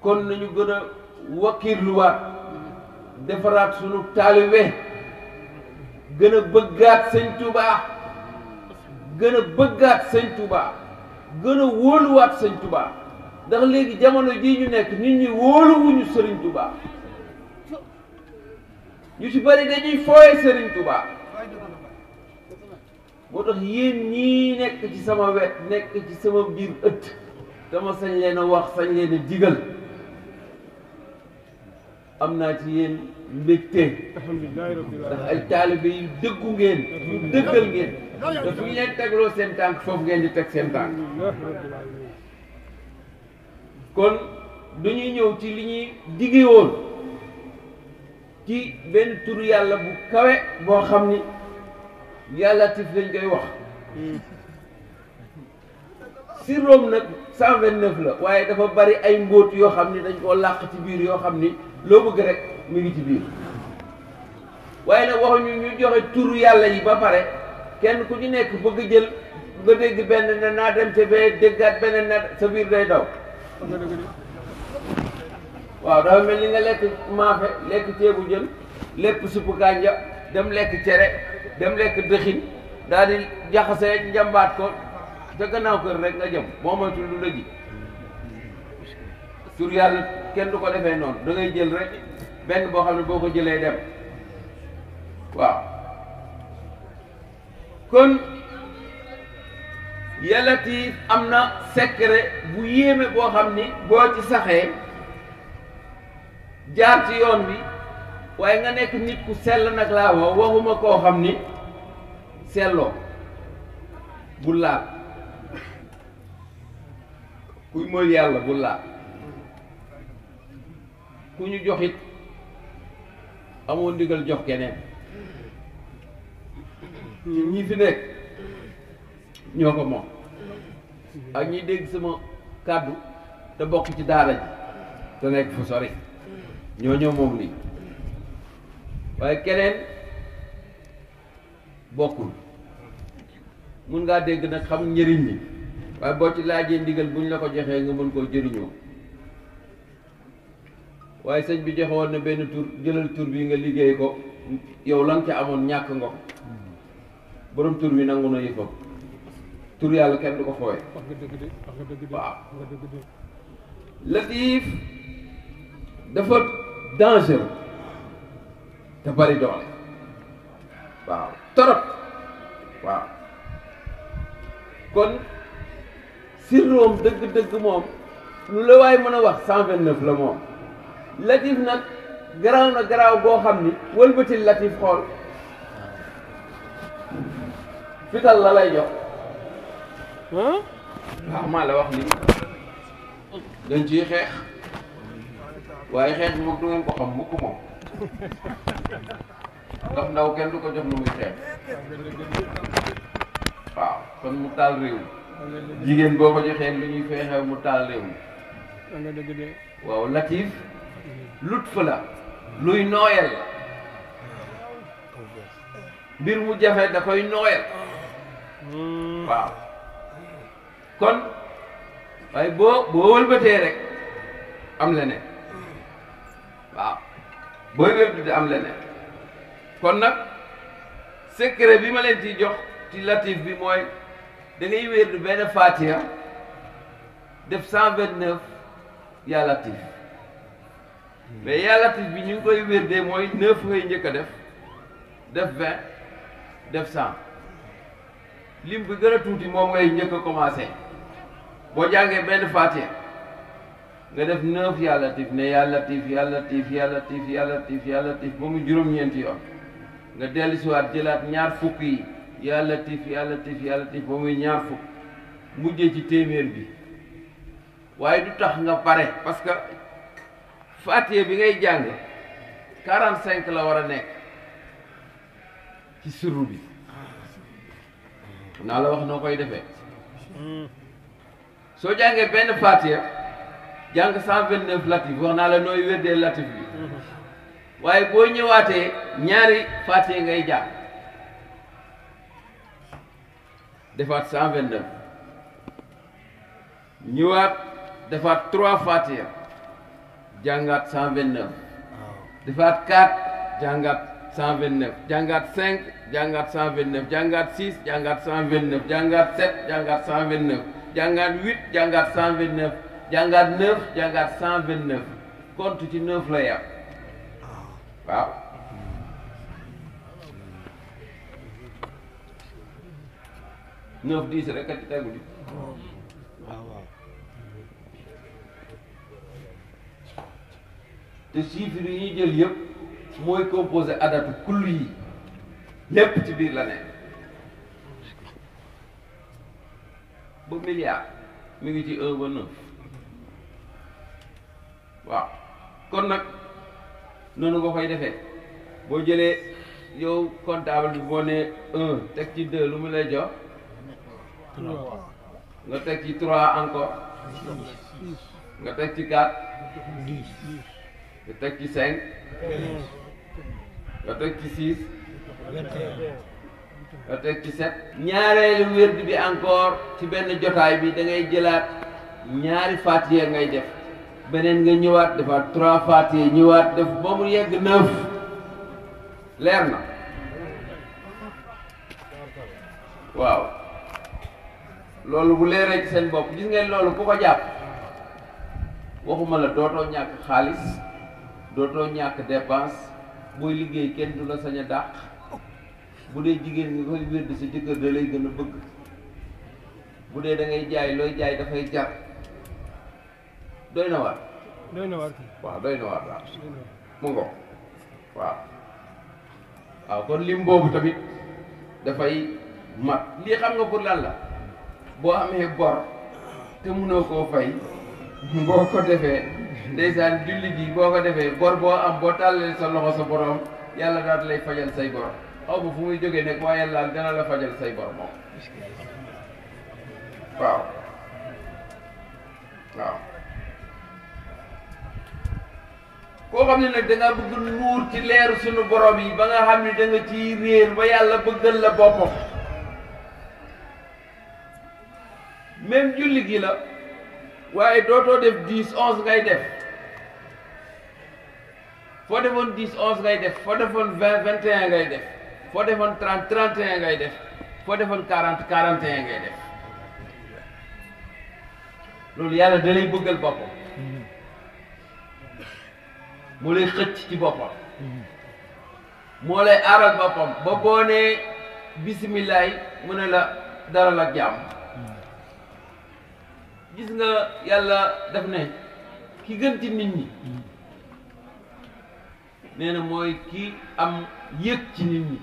kon nañu gën a wakiirluwaat defaraat sunu taalibe gën a bëggaat sëñ Tuubaa gën a bëggaat sëñ Tuubaa gën a wóoluwaat sëñ Tuubaa ndax léegi jamono jii ñu nekk nit ñi wóoluwuñu sëriñ Tuubaa ñu ci bari dañuy fooye sëriñ Tuubaa moo tax yéen ñii nekk ci sama wet nekk ci sama biir ëtt dama sañ leen a wax sañ leen a digal am naa ci yéen mbégte ndax ay taalibe yu dëggu ngeen yu dëggal ngeen te fu ñu leen tegloo seen tànk foofu ngeen di teg seen tànk kon dañuy ñëw ci li ñuy digge woon ci benn turu yàlla bu kawe boo xam ni yàlla tif lañ koy wax sirroom nag 129 la waaye dafa bari ay mbóot yoo xam ni dañ koo làq ci biir yoo xam ni loo bëgg rek mi ngi ci biir waaye nag waxuñu ñu joxe turu yàlla yi ba pare kenn ku ci nekk bëgg jël nga dégg benn ne naa dem ca bee déggaat beneen na sa biir day daw waaw dafa mel ni nga lekk maafe lekk ceebu jën lépp suppu kànja dem lekk cere dem lekk dëxin daal di jaxase njambaat ko ca gannaaw kër rek nga jëm moo moytul lu la ji tur yàlla kenn du ko defee noonu da ngay jël rek benn boo xam ne boo ko jëlee dem waaw kon Yàlla Latiif am na secret bu yéeme boo xam ni boo ci saxee jaar ci yoon bi waaye nga nekk nit ku sell nag laa waxuma koo xam ni selloo bu laal kuy mooy yàlla bu laal ku ñu joxit amoo ndigal jox keneen ñi fi nekk ñoo ko moom ak ñi dégg sama kàddu te bokk ci daara ji te nekk fu sori ñoo moom lii waaye keneen bokkul mun ngaa dégg nag xam njëriñ li waaye boo ci laajee ndigal buñ la ko joxee nga mën koo jëriñoo waaye sëñ bi joxe woon na benn tur jëlal tur bi nga liggéey ko yow la nga ca amoon ñàkk nga ko borom tur bi nangu na yëfam tur yàlla kenn du ko fooye waaw Latiif dafa dangereux te bari doole waaw torop waaw kon sirroom dëgg-dëgg moom lu la waay mën a wax 129 la moom Latiif nag garaaw na garaaw boo xam ni wëlbatil Latiif xool fital la lay jox waaw maa la wax lii dañ ciy xeex waaye xeex bi moom du ngeen ko xam mukk moom ndax ndaw kenn du ko jox lu muy xeex waaw kon mu taal réew mi jigéen boo ko joxee lu ñuy feexee mu taal réew mi waaw Latiif lut fa la luy nooyal la mbir mu jafe da koy nooyal waaw kon waaye boo wëlbatee rek am leneen waaw booy wëlbatee am leneen kon nag secret bi ma leen ciy jox ci Latiif bi mooy da ngay wér benn Faatiha def 129 yaa Latiif mais yaa Latiif bi ñu ngi koy wér de mooy 9 ngay njëkk a def 20 def 100 lim bi gën a tuuti moom ngay njëkk a commencé boo jàngee benn Faatiha nga def 9 yaa Latiif ne yaa Latiif yaa Latiif yaa Latiif yaa Latiif yaa Latiif ba mu juróom-ñeenti yoon nga dellusiwaat jëlaat ñaar fukk yi yaa Latiif yaa Latiif yaa Latiif ba muy ñaar fukk mujjee ci téeméer bi waaye du tax nga pare parce que Faatiha bi ngay jàng 45 la war a nekk ci sirru bi naa la wax noo koy defee soo jàngee benn Faatiha jàng 129 Latiif wax naa la nooy wérdee Latiif bi waaye boo ñëwaatee ñaari Faatiha ngay jàng defaat 129 ñëwaat defaat 3 fatiha jàngaat 129 defaat 4 jàngaat 129 jàngaat 5 jàngaat 129 jàngaat 6 jàngaat 129 jàngaat 7 jàngaat 129 jàngaat 8 jàngaat 129 jàngaat 9 jàngaat 129 compte ci 9 la yam waaw 9 10 rek a ci tegu di te chiffres yi ñuy jël yëpp mooy composé adatu kull yi lépp ci biir la ne ba milliard mi ngi ci 1 ba 9 waaw kon nag noonu nga koy defee boo jëlee yow comptable bi boo nee 1 teg ci 2 lu mu lay jox nga teg ci 3 encore nga teg ci 4 nga teg ci 5 nga teg ci 6 nga teg ci 7 ñaareelu wérd bi encore ci benn jotaay bi da ngay jëlaat ñaari fatiha ngay def beneen nga ñëwaat defaat 3 fatiha ñëwaat def ba mu yegg 9 leer na waaw loolu bu leeree ci seen bopp gis ngeen loolu ku ko jàpp waxuma la dootoo ñàkk xaalis dootoo ñàkk dépense booy liggéey kenn du la sañ a dàq bu dee jigéen nga koy wér di sa jëkkër da lay gën a bëgg bu dee da ngay jaay looy jaay dafay jar doy na waar. doy na waar waaw doy na waar waaw mu ngo waaw waaw kon lim boobu tamit dafay mat lii xam nga pour lan la boo amee bor te mënoo koo fay boo ko defee ndeysaan julli ji boo ko defee bor boo am boo tàllalee sa loxo sa borom yàlla daal lay fajal say bor xaw ma fu muy jógee nekk waaye yàlla dana la fajal say bor moom waaw waaw koo xam ne nag da nga bëgg nuur ci leeru sunu borom yi ba nga xam ne da nga ciy réer ba yàlla bëggal la boppam même julli gi la waaye dootoo def 10 11 ngay def foo defoon 10 11 ngay def foo defoon 20 21 ngay def foo defoon 30 31 ngay def foo defoon 40 41 ngay def loolu yàlla da lay bëggal boppam moo lay xëcc ci boppam moo lay aaral boppam ba boo nee bisimilaay mu ne la dalal ak jàmm gis nga yàlla daf ne ki gën ci nit ñi nee na mooy ki am yëg ci nit ñi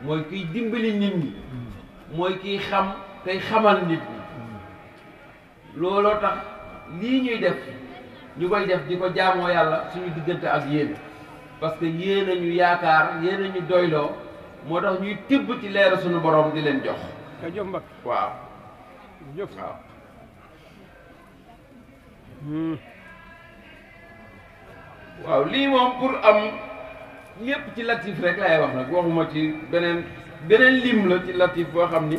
mooy kiy dimbali nit ñi mooy kiy xam tey xamal nit ñi looloo tax lii ñuy def ñu koy def di ko jaamoo yàlla suñu diggante ak yéen parce que yéen a ñu yaakaar yéen a ñu doyloo moo tax ñuy tibb ci leeru suñu borom di leen jox. ka jox mbag waaw jox waaw. waaw lii moom pour am lépp ci latif rek laay wax nag waxuma ci beneen lim la ci latif boo xam ni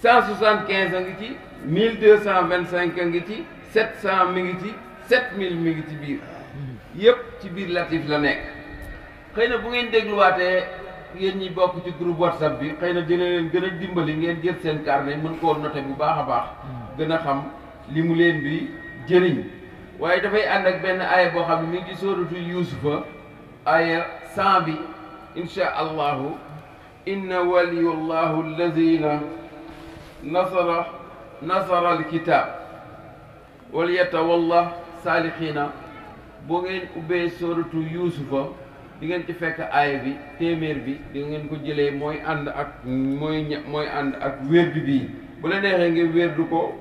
175 a ngi ci 1225 a ngi ci 700 mi ngi ci 7000 mi ngi ci biir yëpp ci biir latif la nekk xëy na bu ngeen dégluwaatee yéen ñi bokk ci groupe WhatsApp bi xëy na dina leen gën a dimbali ngeen jël seen carnet mën koo noter bu baax a baax gën a xam li mu leen di jëriñ waaye dafay ànd ak benn aaya boo xam ne mi ngi ci sóoratu Yuusufa aaya 100 bi insha allahu inna waliyullahu allazina nasara alkitab wal yatawalla saalixiina boo ngeen ubbee sóoratu Yuusufa di ngeen ci fekk aaya bi téeméer bi di ngeen ko jëlee mooy ànd ak mooy ànd ak wérdu bii bu la neexee nga wérdu ko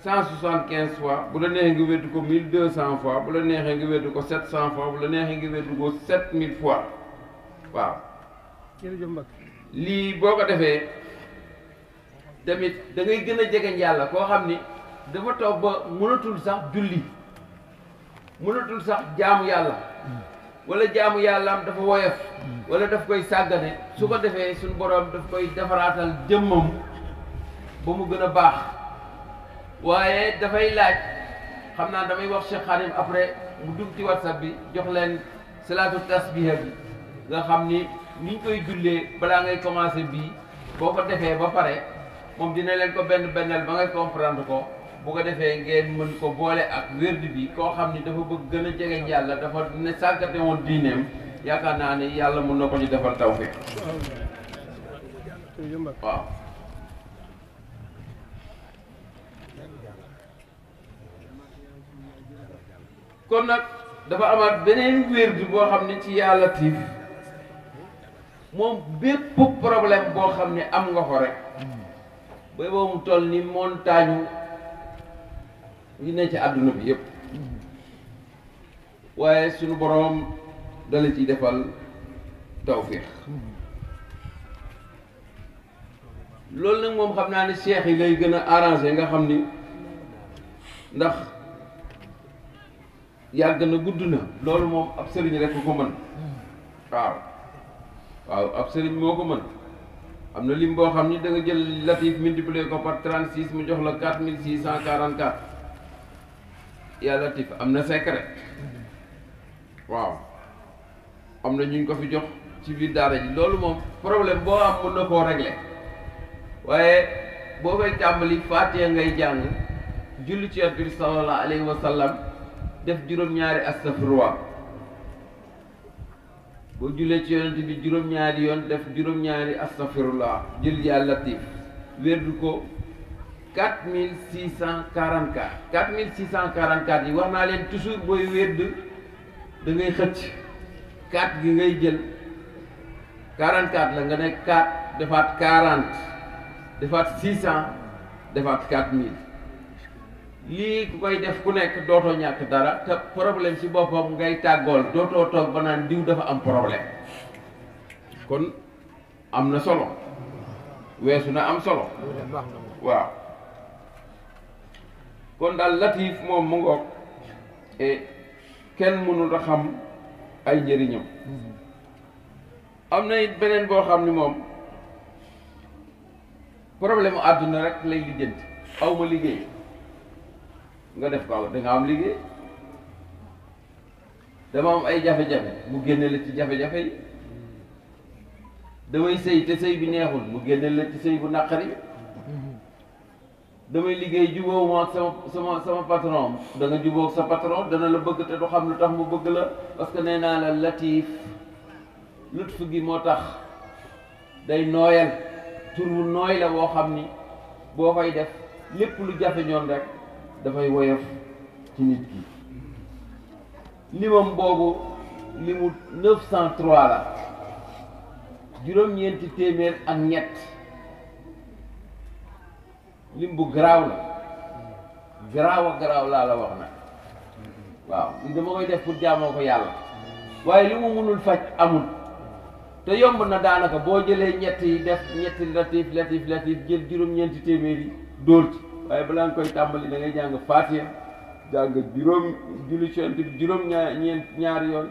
175 fois bu la neexee nga wérdu ko 1200 fois bu la neexee nga wérdu ko 700 fois bu la neexee nga wérdu ko 7000 fois waaw. jërëjëf mbag lii boo ko defee tamit da ngay gën a jegeñ yàlla koo xam ni dafa toog ba mënatul sax julli mënatul sax jaamu yàlla wala jaamu yàllaam dafa woyof wala daf koy sàggane su ko defee suñu borom daf koy defaraatal jëmmam ba mu gën a baax waaye dafay laaj xam naa damay wax Cheikh Khadim après mu dugg ci WhatsApp bi jox leen salaatu tasbiha bi nga xam ni niñ koy jullee balaa ngay commencé bii boo ko defee ba pare moom dina leen ko benn bennal ba ngay comprendre ko bu ko defee ngeen mën ko boole ak wérdi bi koo xam ni dafa bëgg gën a jege yàlla dafa ne sàggate woon diineem yaakaar naa ni yàlla mën na ko ñu defal tawfiq waaw kon nag dafa amaat beneen wérdi boo xam ne ci Yaa Latiif moom bépp problème boo xam ne am nga ko rek ba boobu mu toll ni montagne yi ne ci àdduna bi yépp waaye suñu boroom dala ciy defal tawfiix loolu nag moom xam naa ne cheikh yi lay gën a arrangé nga xam ni ndax yàgg na gudd na loolu moom ab sëriñ rek ko mën waaw ab sëriñ moo ko mën am na lim boo xam ni da nga jël Latif multiplier ko par 36 mu jox la 4644 Yaa Latif am na secret waaw am na ñu ko fi jox ci biir daara ji loolu moom problème boo am mën na koo régler waaye boo koy tàmbali Faatiha ngay jàng julli ci Yonent bi sallallahu alayhi wa sallam def juróom-ñaari astafurlah boo jullee ci Yonent bi juróom-ñaari yoon def juróom-ñaari astafurlah jël Yaa Latif wérdu ko 4644 4644 yi wax naa leen toujours booy wérd da ngay xëcc 4 gi ngay jël 44 la nga ne 4 defaat 40 defaat 600 defaat 4000 lii ku koy def ku nekk dootoo ñàkk dara te problème ci boppam ngay tàggool dootoo toog ba naan diw dafa am problème kon am na solo weesu na am solo waaw kon daal Latif moom mu ngoog kenn mënul a xam ay njëriñam am na it beneen boo xam ni moom problème àdduna rek lay lijjanti aw ma liggéey nga def ko da nga am liggéey dama am ay jafe-jafe mu génne la ci jafe-jafe yi damay sëy te sëy bi neexul mu génne la ci sëy bu naqari damay liggéey jubóowu ma ak sama patron da nga jubóo ak sa patron dana la bëgg te du xam lu tax mu bëgg la parce que nee naa la Latif lutf gi moo tax day nooyal tur wu nooy la boo xam ni boo koy def lépp lu jafe ñoon rek dafay woyof ci nit ki limam boobu limu 903 la juróom-ñeenti téeméer ak ñett lim bu garaaw la garaaw a garaaw laa la wax nag waaw li dama koy def pour jaamoo ko yàlla waaye li mu mënul faj amul te yomb na daanaka boo jëlee ñett yi def ñetti Latif jël juróom-ñeenti téeméer yi dóor ci waaye balaa nga koy tàmbali da ngay jàng Faatiha jàng julli ci Yonent bi ñaari yoon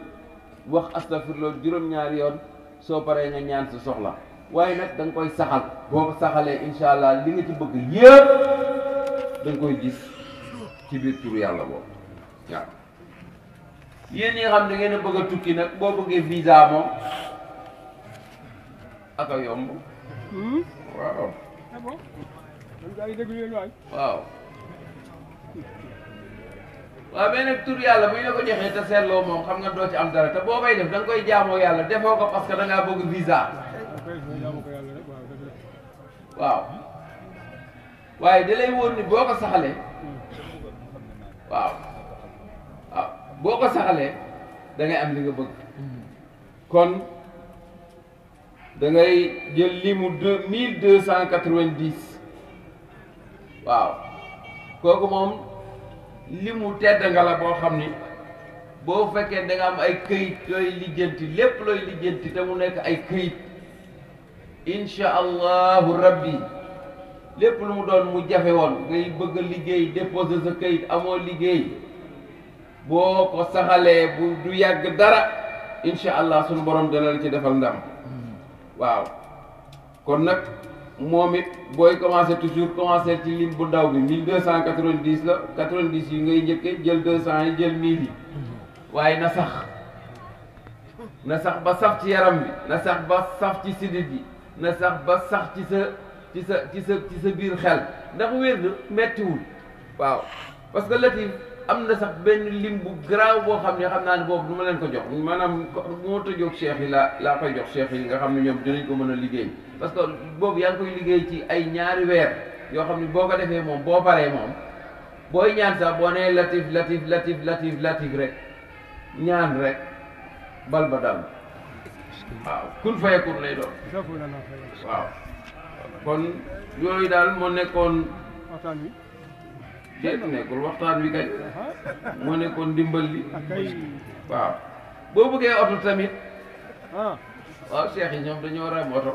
wax astafirullah juróom-ñaari yoon soo paree nga ñaan sa soxla waaye nag da nga koy saxal boo ko saxalee incha allah li nga ci bëgg yëpp da nga koy gis ci biir turu yàlla boobu waaw. yéen ñi nga xam da ngeen a bëgg a tukki nag boo bëggee visa moom ak a yomb. waaw. waaw. waaw mais nag tur yàlla bu ñu la ko joxee te seetloo moom xam nga doo ci am dara te boo koy def da nga koy jaamoo yàlla defoo ko parce que da ngaa bëgg visa. waaw waaye da lay wóor ni boo ko saxalee waaw boo ko saxalee da ngay am li nga bëgg kon da ngay jël limu 1290 waaw kooku moom limu tedd nga la boo xam ni boo fekkee da nga am ay këyit looy lijjanti lépp looy lijjanti te mu nekk ay këyit incha allahu rabbi lépp lu mu doon mu jafe woon ngay bëgg a liggéey déposer sa këyit amoo liggéey boo ko saxalee bu du yàgg dara incha allah sunu borom dana la ci defal ndam waaw kon nag moom it booy commencé toujours commencé ci lim bu ndaw bi 1290 la 90 yi ngay njëkkee jël 200 yi jël 1000 yi waaye na sax ba saf ci yaram bi na sax ba saf ci sidit yi na sax ba sax ci sa biir xel ndax wér na mettiwul waaw parce que latif am na sax benn lim bu garaaw boo xam ne xam naa ne boobu du ma leen ko jox maanaam moo tëjoog cheikh yi laa koy jox cheikh yi nga xam ne ñoom dinañ ko mën a liggéey parce que boobu yaa ngi koy liggéey ci ay ñaari weer yoo xam ne boo ko defee moom boo paree moom booy ñaan sax boo nee latif rek ñaan rek bal ba dal waaw kun fayakun lay doon waaw kon yooyu daal moo nekkoon waxtaan wi déet nekkul waxtaan wi kay moo nekkoon ndimbal li waaw boo bëggee oto tamit waaw cheikh yi ñoom dañoo war a am oto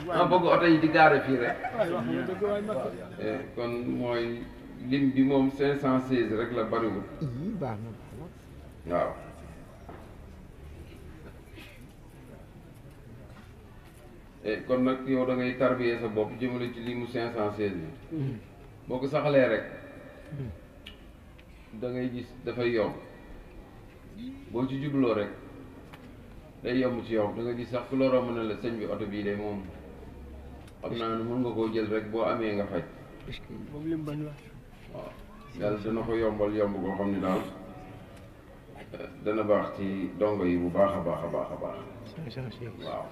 ma bëgg oto yi di gaare fii rek kon mooy lim bi moom 516 rek la bariwul waaw kon nag yow da ngay tarbiyee sa bopp jëmale ci limu 516 bi boo ko saxalee rek da ngay gis dafay yomb boo ci jubloo rek day yomb ci yow da nga gis sax ku la romb ne la sëñ bi oto bii de moom xam naa ne mën nga koo jël rek boo amee nga faj waaw yàlla dana ko yombal yomb koo xam ne daal dana baax ci dongo yi bu baax a baax a baax a baax waaw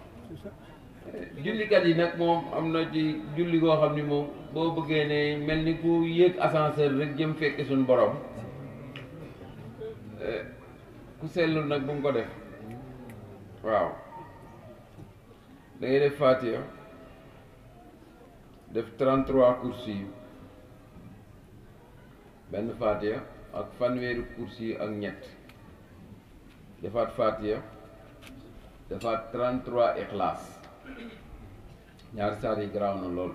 jullikat yi nag moom am na ci julli goo xam ni moom boo bëggee ne mel ni ku yéeg ascenseur rek jëm fekk suñu borom ku sellul nag bu mu ko def waaw da ngay def Fatiha def 33 kursi benn Fatiha ak fanweeri kursi ak ñett defaat Fatiha defaat 33 Ikhlas ñaari saar yi garaaw na lool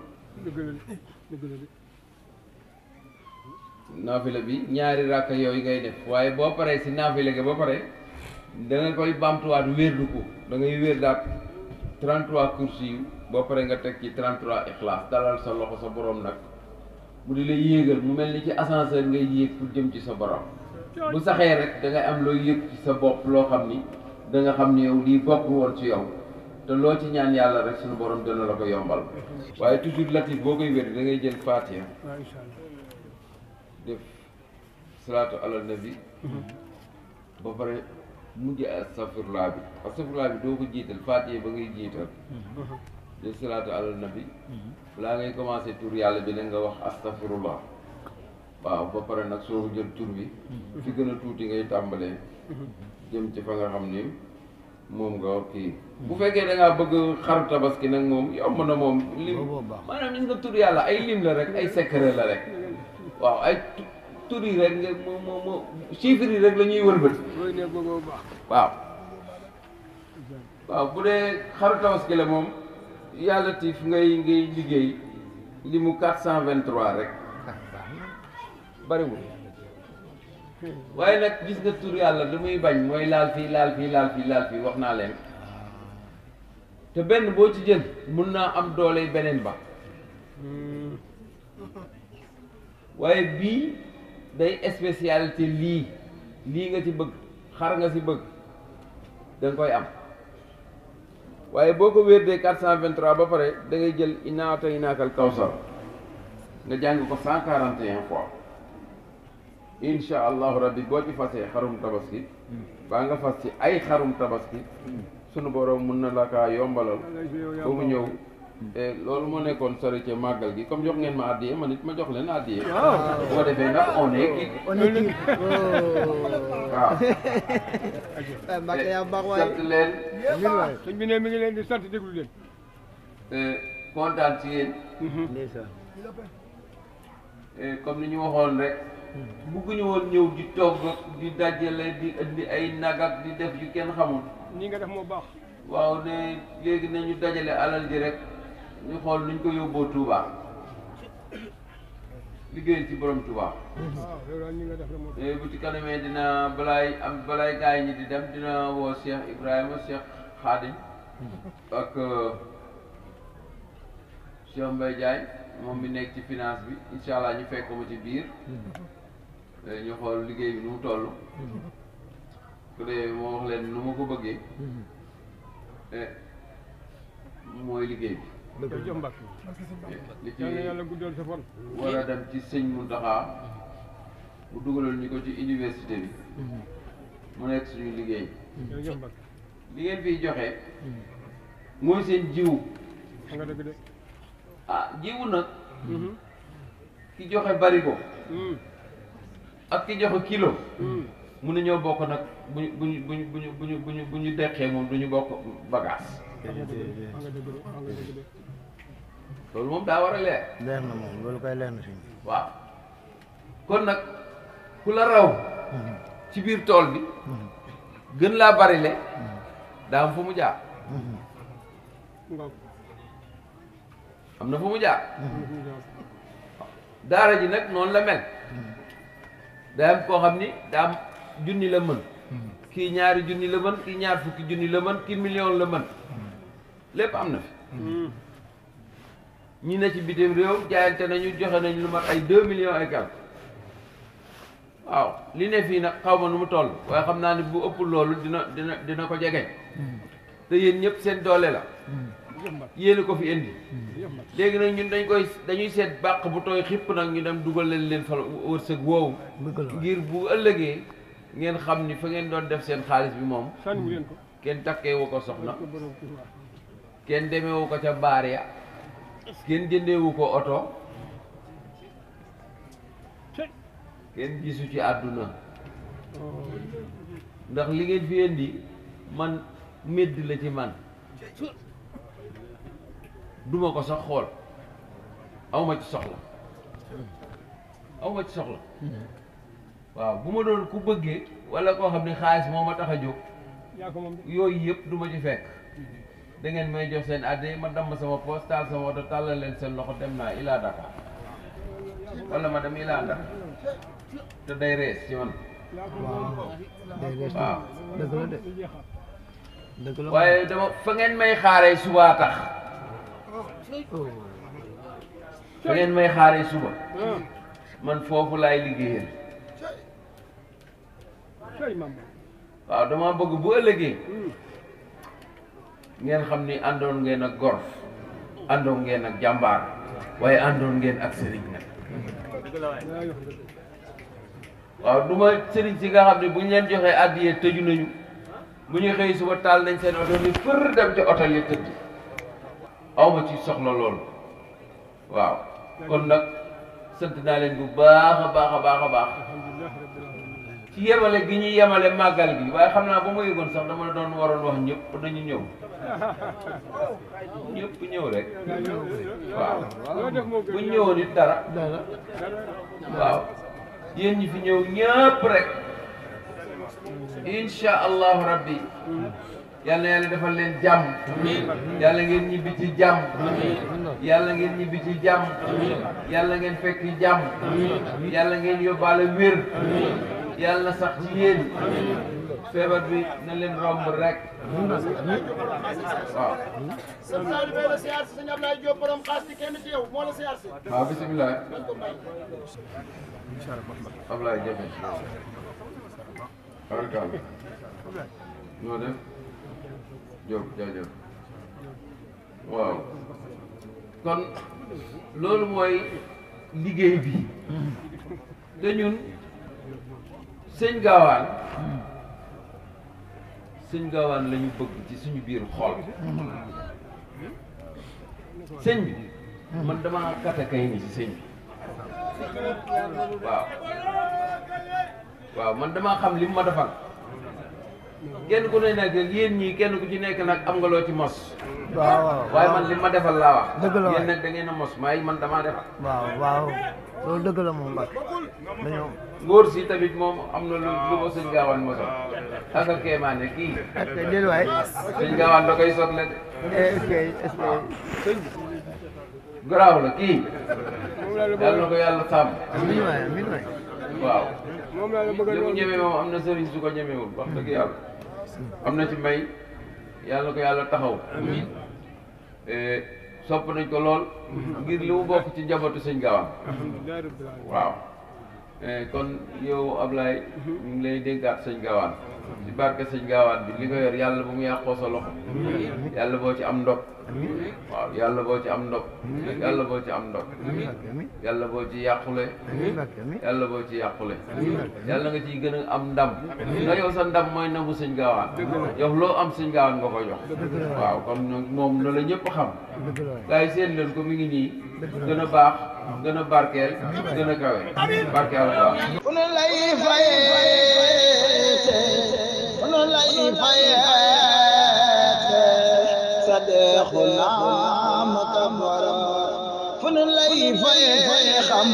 naafila bi ñaari ràkka yooyu ngay def waaye boo paree si naafila ga ba pare da nga koy bamtuwaat wérdu ko da ngay wér daat 33 kursi yu boo paree nga teg ci 33 Ikhlas dalal sa loxo sa borom nag mu di la yéegal mu mel ni ci ascenseur ngay yéeg pour jëm ci sa borom bu saxee rek da ngay am looy yëg ci sa bopp loo xam ni da nga xam ni yow lii bokk woon ci yow te loo ci ñaan yàlla rek suñu borom dana la ko yombal waaye toujours latif boo koy wér da ngay jël Fatiha def salaatu ala nabi ba pare mujj astafurlaa bi doo ko jiital Fatiha ba ngay jiital def salaatu ala nabi balaa ngay commencé tur yàlla bi la nga wax astafurullah waaw ba pare nag soo jël tur bi fi gën a tuuti ngay tàmbalee jëm ci fa nga xam ni moom nga kii bu fekkee da ngaa bëgg xaru tabaski nag moom yomb na moom lim maanaam gis nga tur yàlla ay lim la rek ay secret la rek waaw ay tur yi rek nga moo chiffres yi rek la ñuy wëlbati waaw bu dee xaru tabaski la moom yàlla tiif ngay liggéey li mu 423 rek bariwul waaye nag gis nga tur yàlla lu muy bañ mooy laal fii wax naa leen te benn boo ci jël mun naa am doole beneen ba waaye bii day spécialité lii nga ci bëgg xar nga ci bëgg danga koy am waaye boo ko wérdee 423 ba pare da ngay jël innaa ataynaakal kawsar nga jàng ko 141 fois insha allahu rabbi boo ci fasee xarum tabaski baa nga fas ci ay xarum tabaski sunu borom mun na la kaa yombalal ba mu ñëw loolu moo nekkoon sori ca màggal gi comme jox ngeen ma addiye man it ma jox leen addiye bu ko defee nag on est kii waaw sant leen sëñ bi ne mi ngi leen di sant déglu leen kontaan ci yéen comme ni ñu waxoon rek bugguñu woon ñëw di togg di dajale di indi ay nag ak di def yu kenn xamul nii nga def moo baax waaw ne léegi nañu dajale alal ji rek ñu xool nuñ ko yóbboo Touba liggéey ci borom Touba bu ci kanamee dina balaay gaay ñi di dem dina woo Cheikh Ibrahima Cheikh Khadim ak Cheikh Mbaye Diagne moom mi nekk ci finance bi incha allah ñu fekk ma ci biir ñu xool liggéey bi nu mu toll su dee moo wax leen nu ma ko bëggee mooy liggéey bi jërëjëf Mbacke. li ci yal na yàlla guddal sa fan. war a dem ci sëñ Mountakha mu dugalal ñu ko ci université bi mu nekk suñu liggéey jërëjëf Mbacke. li ngeen fiy joxe mooy seen jiwu xam nga dëgg de. ah jiwu nag ki joxe barigo ak ki joxe kilo mun na ñoo bokk nag bu ñu deqee moom du ñu bokk bagage xam nga dëgg de. xam nga dëgg de. loolu moom daa war a leer leer na moom loolu koy leer na si waaw kon nag ku la raw ci biir tool bi gën laa barile daa am fu mu jaar Ngok. am na fu mu jaar daara ji nag noonu la mel daa am koo xam ni daa am junni la mën kii ñaari junni la mën kii ñaar fukki junni la mën kii million la mën lépp am na fi ñi ne ci bitim réew jaayante nañu joxe nañ lu mat ay 2 millions et quelque waaw li ne fii nag xaw ma nu mu toll waaye xam naa ne bu ëpp loolu dina ko jegeñ te yéen ñëpp seen doole la yéen ko fi indi léegi nag ñun dañuy seet bàq bu tooy xipp nag ñu dem dugal leen fa wërsëg woowu ngir bu ëllëgee ngeen xam ni fa ngeen doon def seen xaalis bi moom sànni leen ko. kenn takkeewu ko soxna kenn demeewu ko ca baar ya kenn jëndeewu ko oto kenn gisu ci àdduna ndax li ngeen fi indi man medd la ci man duma ko sax xool awma ci soxla waaw bu ma doon ku bëggee walla koo xam ne xaalis moo ma tax a jóg yaa ko moom de. yooyu yëpp du ma ci fekk da ngeen may jox seen adde ma damm sama poos taal sama oto tàllal leen seen loxo dem naa Ila Dakar walla ma dem Ila Dakar te day rees ci man waaw day rees waaw dëgg la de dëgg la waaye dama fa ngeen may xaaree subaa tax fa ngeen may xaaree suba man foofu laay liggéeyal tey maam. waaw dama bëgg bu ëllëgee ngeen xam ni àndoon ngeen ak gor àndoon ngeen ak jàmbaar waaye àndoon ngeen ak sëriñ nag waaw du ma sëriñ si nga xam ne bu ñu leen joxee àddiyee tëju nañu bu ñu xëy suba taal nañ seen oto ni fër dem ci oto yi tëdd awma ci soxla loolu waaw kon nag sant naa leen bu baax a baax a baax a baax ci yemale gi ñuy yemale màggal gi waaye xam naa ba ma yëgoon sax dama doon waroon wax ñëpp nañu ñëw ñëpp ñëw rek waaw bu ñu ñëwoon it dara waaw yéen ñi fi ñëw ñëpp rek insha allahu rabbi yal na yàlla defal leen jàmm yàlla ngeen ñibbi ci jàmm yàlla ngeen ñibbi ci jàmm yàlla ngeen fekk jàmm yàlla ngeen yóbbaale wér yàlla na sax ci yéen feebar bi na leen romb rek waaw. sëñ Saliou Bey la siyaar si sëñ Ablaye Diop borom xaas ci kenn ci yow moo la siyaar si. waaw bisimilah. Ablaye Jafe. barkaal. noo def. Diop jaajëf. waaw. kon loolu mooy liggéey bi. te ñun sëñ Gaawaan. sëñ Gaawaan la ñu bëgg ci suñu biir xol. sëñ bi. man damaa katakay ni ci sëñ bi. waaw. waaw man damaa xam li mu ma defal. kenn ku ne nag yéen ñii kenn ku ci nekk nag am nga loo ci mos. waaw waaye man li ma defal laa wax. dëgg la yéen nag da ngeen a mos maay man damaa defal. waaw loolu dëgg la moom Mbacke dañoo. ngóor si tamit moom am na lu ma sëñ Gaawaan mosal. ak a kéemaane kii. est-ce que déedéet waay. sëñ Gaawaan da koy sotle de. est-ce que. garaaw la kii. yàlla na ko yàlla sàmm. amiin waay. moom waaw. laa la bëgg a li mu doon. ñeme moom am na sëriñ su ko ñemewul wax dëgg yàlla. am na ci may yàlla na ko yàlla taxaw. sopp nañ ko lool ngir li mu bokk ci njabootu sëñ Gaawaan alhamdulilah rabbil alamin. waaw kon yow Ablaye ñu ngi lay déggaat sëñ Gaawaan ci barke sëñ Gaawaan bi li nga yor yàlla bu mu yàqoo sa loxo yàlla boo ci am ndog waaw yàlla boo ci am ndog yàlla boo ci am ndog yàlla boo ci yàqule yàlla boo ci yàqule yàlla nga ciy gën a am ndam nga yow sa ndam mooy ndamu sëñ Gaawaan yow loo am sëñ Gaawaan nga koy jox waaw kon moom la ñëpp xam gars yi seen leen ko mi ngi nii gën a baax gën a barkeel gën a kawe barkeel baax fu nu lay fayete fu nu lay fayete sa deexu naam ka borom fu nu lay fayete xam